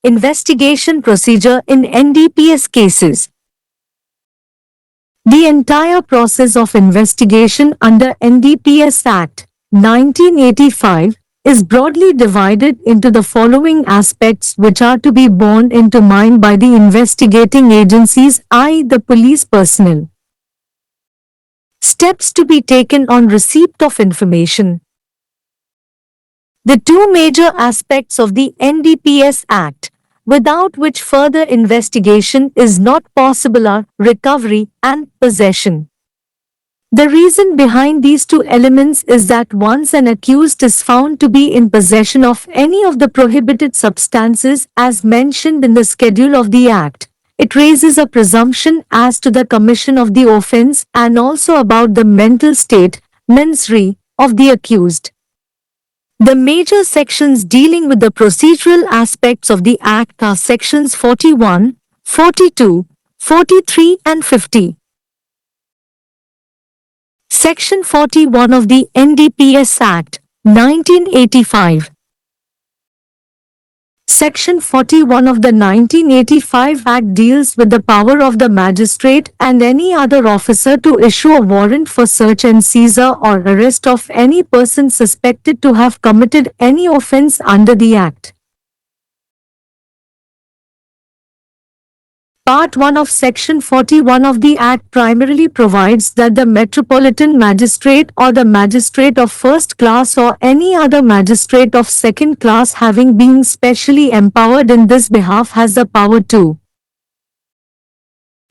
investigation procedure in NDPS cases. The entire process of investigation under NDPS Act 1985 is broadly divided into the following aspects which are to be borne into mind by the investigating agencies, i.e. the police personnel. Steps to be taken on receipt of information. The two major aspects of the NDPS Act, without which further investigation is not possible, are recovery and possession. The reason behind these two elements is that once an accused is found to be in possession of any of the prohibited substances as mentioned in the schedule of the Act, it raises a presumption as to the commission of the offense and also about the mental state, mens rea, of the accused. The major sections dealing with the procedural aspects of the Act are sections 41, 42, 43 and 50. Section 41 of the NDPS Act, 1985. Section 41 of the 1985 Act deals with the power of the magistrate and any other officer to issue a warrant for search and seizure or arrest of any person suspected to have committed any offense under the Act. Part 1 of Section 41 of the Act primarily provides that the Metropolitan Magistrate or the Magistrate of First Class or any other Magistrate of Second Class having been specially empowered in this behalf has the power to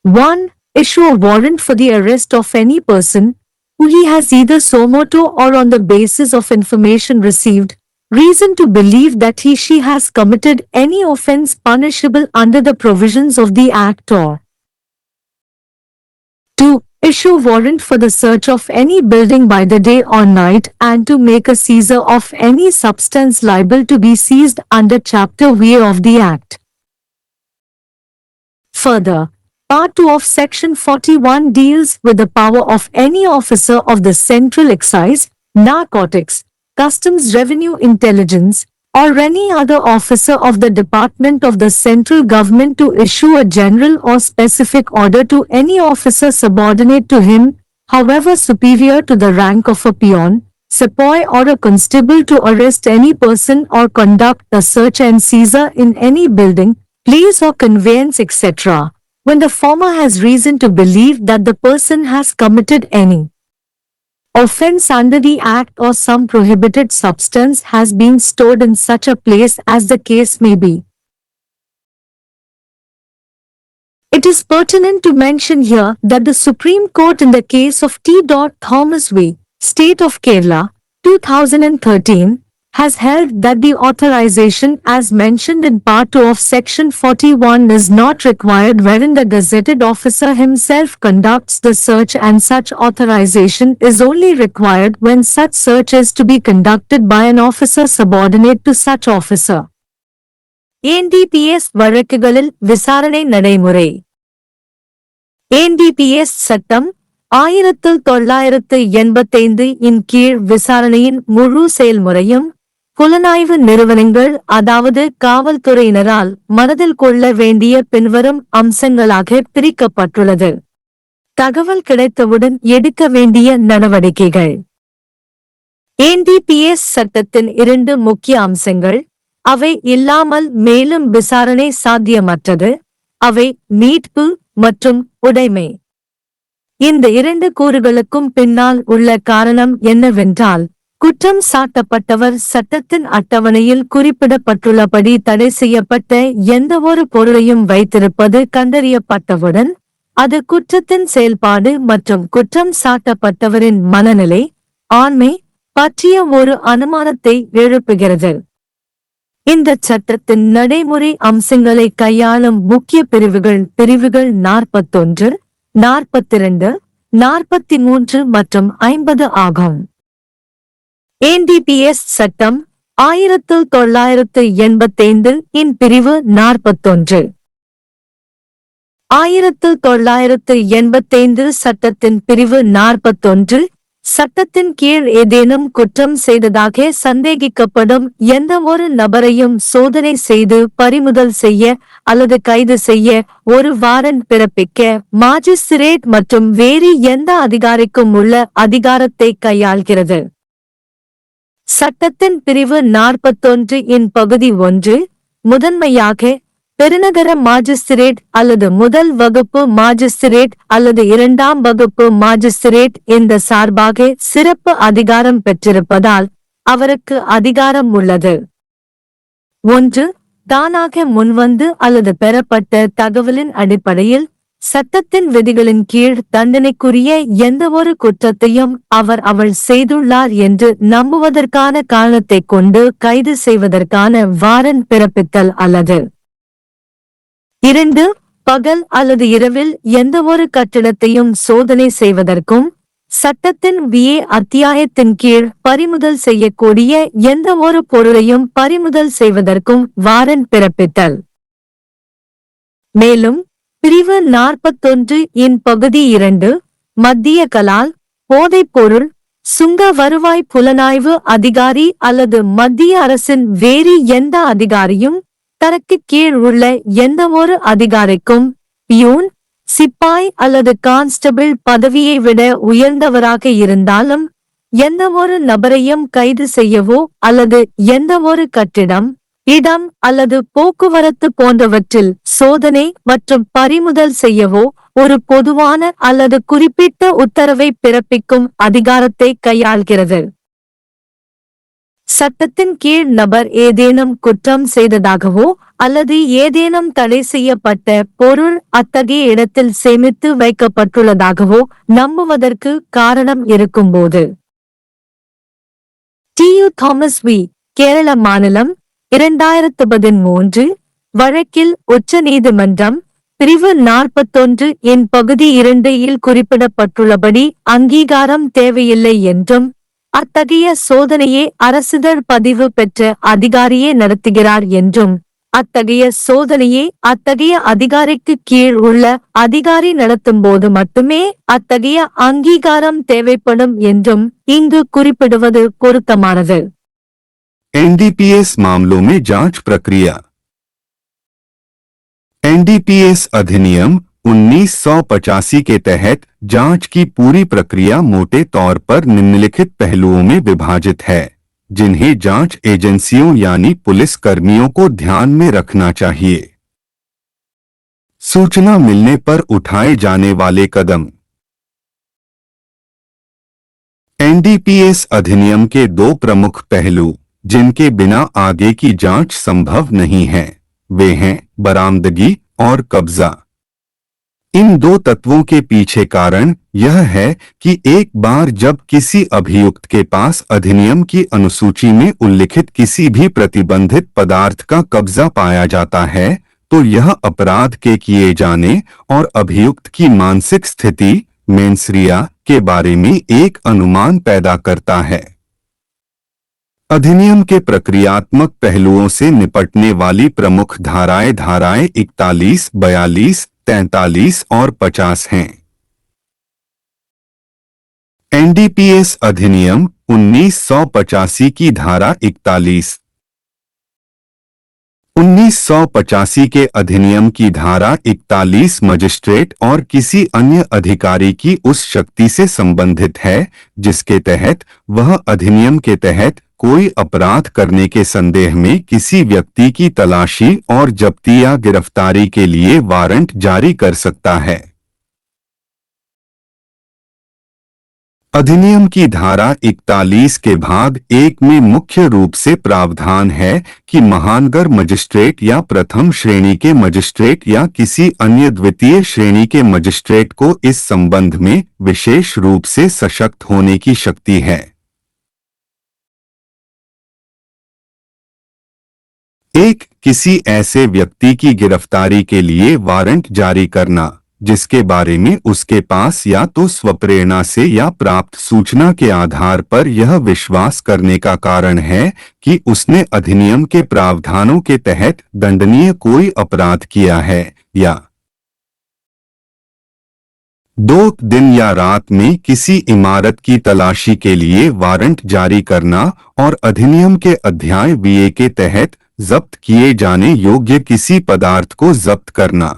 1. Issue a warrant for the arrest of any person who he has either suo motu or on the basis of information received reason to believe that he/she has committed any offense punishable under the provisions of the Act, or 2. Issue warrant for the search of any building by the day or night and to make a seizure of any substance liable to be seized under Chapter V of the Act. Further, Part 2 of Section 41 deals with the power of any officer of the Central Excise, Narcotics, Customs Revenue Intelligence, or any other officer of the Department of the Central Government to issue a general or specific order to any officer subordinate to him, however superior to the rank of a peon, sepoy or a constable to arrest any person or conduct a search and seizure in any building, place or conveyance etc., when the former has reason to believe that the person has committed any offense under the Act or some prohibited substance has been stored in such a place as the case may be. It is pertinent to mention here that the Supreme Court in the case of T. Thomas v. State of Kerala, 2013, has held that the authorization as mentioned in Part 2 of Section 41 is not required wherein the gazetted officer himself conducts the search, and such authorization is only required when such search is to be conducted by an officer subordinate to such officer. NDPS வழக்குகளில் விசாரணை நடைமுறை. NDPS சட்டம் 1985 இன் கீழ் விசாரணையின் முழு செயல்முறையும் புலனாய்வு நிறுவனங்கள் அதாவது காவல்துறையினரால் மனதில் கொள்ள வேண்டிய பின்வரும் அம்சங்களாக பிரிக்கப்பட்டுள்ளது. தகவல் கிடைத்தவுடன் எடுக்க வேண்டிய நடவடிக்கைகள். NDPS சட்டத்தின் 2 முக்கிய அம்சங்கள். அவை இல்லாமல் மேலும் விசாரணை சாத்தியமற்றது. அவை மீட்பு மற்றும் உடைமை. இந்த 2 கூறுகளுக்கும் பின்னால் உள்ள காரணம் என்னவென்றால், குற்றம் சாட்டப்பட்டவர் சட்டத்தின் அட்டவணையில் குறிப்பிடப்பட்டுள்ளபடி தடை செய்யப்பட்ட எந்தவொரு பொருளையும் வைத்திருப்பது கண்டறியப்பட்டவுடன், அது குற்றத்தின் செயல்பாடு மற்றும் குற்றம் சாட்டப்பட்டவரின் மனநிலை, ஆண்மை பற்றிய ஒரு அனுமானத்தை எழுப்புகிறது. இந்த சட்டத்தின் நடைமுறை அம்சங்களை கையாளும் முக்கிய பிரிவுகள் 41, 42, 43 மற்றும் 50 ஆகும். NDPS சட்டம் 1985 இன் பிரிவு 41. 1985 சட்டத்தின் பிரிவு 41 சட்டத்தின் கீழ் ஏதேனும் குற்றம் செய்ததாக சந்தேகிக்கப்படும் எந்த ஒரு நபரையும் சோதனை செய்து பறிமுதல் செய்ய அல்லது கைது செய்ய ஒரு வாரண்ட் பிறப்பிக்க மாஜிஸ்திரேட் மற்றும் வேறு எந்த அதிகாரிக்கும் உள்ள அதிகாரத்தை கையாள்கிறது. சட்டத்தின் பிரிவு 41 இன் பகுதி 1 முதன்மையாக பெருநகர மாஜிஸ்திரேட் அல்லது முதல் வகுப்பு மாஜிஸ்திரேட் அல்லது இரண்டாம் வகுப்பு மாஜிஸ்திரேட் இந்த சார்பாக சிறப்பு அதிகாரம் பெற்றிருப்பதால் அவருக்கு அதிகாரம் உள்ளது. 1. தானாக முன்வந்து அல்லது பெறப்பட்ட தகவலின் அடிப்படையில் சட்டத்தின் விதிகளின் கீழ் தண்டனைக்குரிய எந்தவொரு குற்றத்தையும் அவள் செய்துள்ளார் என்று நம்புவதற்கான காரணத்தைக் கொண்டு கைது செய்வதற்கான வாரண்ட் பிறப்பித்தல் அல்லது 2. பகல் அல்லது இரவில் எந்தவொரு கட்டிடத்தையும் சோதனை செய்வதற்கும் சட்டத்தின் VA அத்தியாயத்தின் கீழ் பறிமுதல் செய்யக்கூடிய எந்தவொரு பொருளையும் பறிமுதல் செய்வதற்கும் வாரண்ட் பிறப்பித்தல். மேலும் பிரிவு 41 இன் பகுதி 2 மத்திய கலால் போதைப்பொருள் சுங்க வருவாய் புலனாய்வு அதிகாரி அல்லது மத்திய அரசின் வேறு எந்த அதிகாரியும் தனக்கு கீழ் உள்ள எந்தவொரு அதிகாரிக்கும் பியூன் சிப்பாய் அல்லது கான்ஸ்டபிள் பதவியை விட உயர்ந்தவராக இருந்தாலும் எந்தவொரு நபரையும் கைது செய்யவோ அல்லது எந்தவொரு கட்டிடம் இடம் அல்லது போக்குவரத்து போன்றவற்றில் சோதனை மற்றும் பறிமுதல் செய்யவோ ஒரு பொதுவான அல்லது குறிப்பிட்ட உத்தரவை பிறப்பிக்கும் அதிகாரத்தை கையாள்கிறது. சட்டத்தின் கீழ் நபர் ஏதேனும் குற்றம் செய்ததாகவோ அல்லது ஏதேனும் தடை செய்யப்பட்ட பொருள் அத்தகைய இடத்தில் சேமித்து வைக்கப்பட்டுள்ளதாகவோ நம்புவதற்கு காரணம் இருக்கும்போது. TU Thomas we. கேரள மாநிலம் 2013 வழக்கில் உச்ச நீதிமன்றம் பிரிவு 41 இன் பகுதி 2 இல் குறிப்பிடப்பட்டுள்ளபடி அங்கீகாரம் தேவையில்லை என்றும் அத்தகைய சோதனையை அரசிதழ் பதிவு பெற்ற அதிகாரியே நடத்துகிறார் என்றும் அத்தகைய சோதனையை அத்தகைய அதிகாரிக்கு கீழ் உள்ள அதிகாரி நடத்தும்போது மட்டுமே அத்தகைய அங்கீகாரம் தேவைப்படும் என்றும் இங்கு குறிப்பிடுவது பொருத்தமானது. NDPS मामलों में जांच प्रक्रिया. NDPS अधिनियम 1985 के तहत जांच की पूरी प्रक्रिया मोटे तौर पर निम्नलिखित पहलुओं में विभाजित है, जिन्हें जांच एजेंसियों यानी पुलिस कर्मियों को ध्यान में रखना चाहिए. सूचना मिलने पर उठाए जाने वाले कदम. NDPS अधिनियम के दो प्रमुख पहलू जिनके बिना आगे की जांच संभव नहीं है, वे हैं बरामदगी और कब्जा. इन दो तत्वों के पीछे कारण यह है कि एक बार जब किसी अभियुक्त के पास अधिनियम की अनुसूची में उल्लिखित किसी भी प्रतिबंधित पदार्थ का कब्जा पाया जाता है तो यह अपराध के किए जाने और अभियुक्त की मानसिक स्थिति मेंसरिया के बारे में एक अनुमान पैदा करता है. अधिनियम के प्रक्रियात्मक पहलुओं से निपटने वाली प्रमुख धाराएं 41, 42, 43 और 50 हैं. NDPS अधिनियम 1985 की धारा 41. 1985 के अधिनियम की धारा 41 मजिस्ट्रेट और किसी अन्य अधिकारी की उस शक्ति से संबंधित है जिसके तहत वह अधिनियम के तहत कोई अपराध करने के संदेह में किसी व्यक्ति की तलाशी और जब्ती या गिरफ्तारी के लिए वारंट जारी कर सकता है. अधिनियम की धारा 41 के भाग 1 में मुख्य रूप से प्रावधान है कि महानगर मजिस्ट्रेट या प्रथम श्रेणी के मजिस्ट्रेट या किसी अन्य द्वितीय श्रेणी के मजिस्ट्रेट को इस संबंध में विशेष रूप से सशक्त होने की शक्ति है. किसी ऐसे व्यक्ति की गिरफ्तारी के लिए वारंट जारी करना जिसके बारे में उसके पास या तो स्वप्रेरणा से या प्राप्त सूचना के आधार पर यह विश्वास करने का कारण है कि उसने अधिनियम के प्रावधानों के तहत दंडनीय कोई अपराध किया है या 2 दिन या रात में किसी इमारत की तलाशी के लिए वारंट जारी करना और अधिनियम के अध्याय बीए के तहत जब्त किए जाने योग्य किसी पदार्थ को जब्त करना।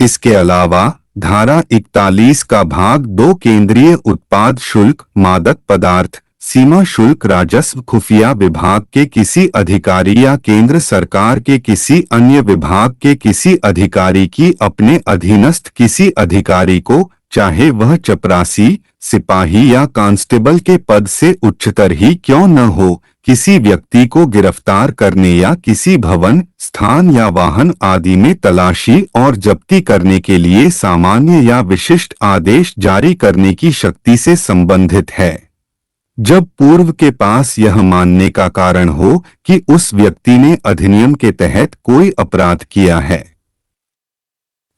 इसके अलावा धारा 41 का भाग 2 केंद्रीय उत्पाद शुल्क, मादक पदार्थ, सीमा शुल्क, राजस्व, खुफिया विभाग के किसी अधिकारी या केंद्र सरकार के किसी अन्य विभाग के किसी अधिकारी की अपने अधीनस्थ किसी अधिकारी को, चाहे वह चपरासी, सिपाही या कांस्टेबल के पद से उच्चतर ही क्यों न हो, किसी व्यक्ति को गिरफ्तार करने या किसी भवन, स्थान या वाहन आदि में तलाशी और जब्ती करने के लिए सामान्य या विशिष्ट आदेश जारी करने की शक्ति से संबंधित है, जब पूर्व के पास यह मानने का कारण हो कि उस व्यक्ति ने अधिनियम के तहत कोई अपराध किया है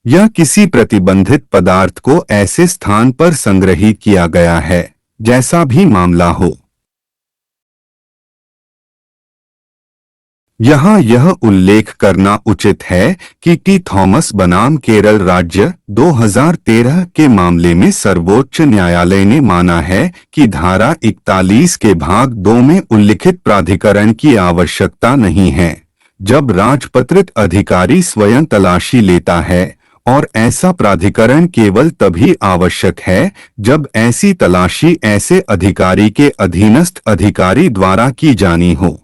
या किसी प्रतिबंधित पदार्थ को ऐसे स्थान पर संग्रहित किया गया है, जैसा भी मामला हो। यहाँ यह उल्लेख करना उचित है कि टी थॉमस बनाम केरल राज्य 2013 के मामले में सर्वोच्च न्यायालय ने माना है कि धारा 41 के भाग 2 में उल्लिखित प्राधिकरण की आवश्यकता नहीं है, जब राजपत्रित अधिकारी स्वयं तलाशी लेता है, और ऐसा प्राधिकरण केवल तभी आवश्यक है जब ऐसी तलाशी ऐसे अधिकारी के अधीनस्थ अधिकारी द्वारा की जानी हो।